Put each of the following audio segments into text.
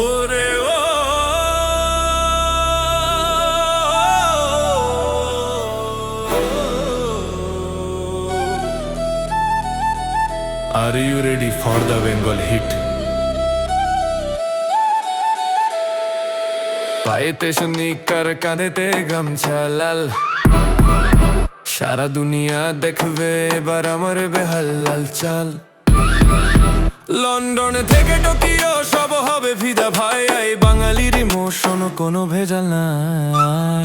ওরে ও Are you ready for the Bengal hit? পায়েতে স্নিকার কাঁধেতে গামছা লাল, সারা দুনিয়া দেখবে এবার আমার বেহাল লাল চাল। লন্ডন থেকে টোকিও সব হবে ফিদা ভাই, এই বাঙালির ইমোশন কোনো ভেজাল নাই।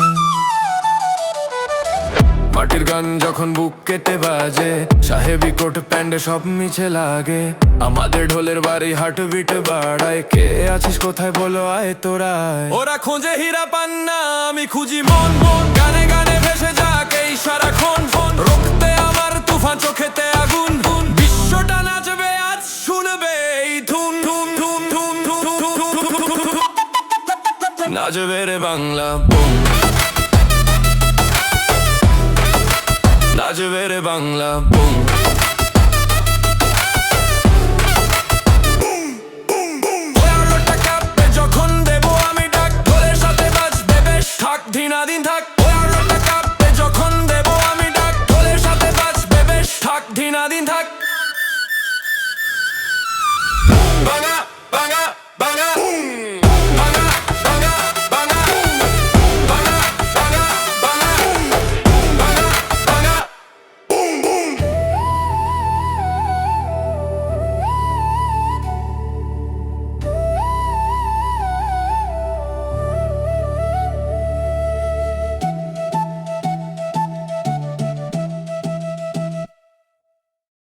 মাটির গান যখন বুক কেটে বাজে, সাহেবি কোট প্যান্ডে সব মিছে লাগে। আমাদের ঢোলের বাড়ি হার্ট বিট বাড়ায়, কে আছিস কোথায় বলো আয় তোরায়। ওরা খুঁজে হীরা পান্না, আমি খুঁজি মন মন, গানে গানে ভেসে যাক এই সারাক্ষণ। রক্তে আমার তুফান, চোখেতে আগুন, বিশ্বটা নাচবে আজ শুনবে এই ধুন ধুন ধুন ধুন ধুন। নাচবে রে বাংলা বোন, নাচবে রে বাংলা বুম। যখন দেবো আমি ডাক, ঢোলের সাথে বাজবে বেশ থাক ধিনাদিন থাক। যখন দেবো আমি ডাক, ঢোলের সাথে বাজবে বেশ থাক ধিনাদিন থাক।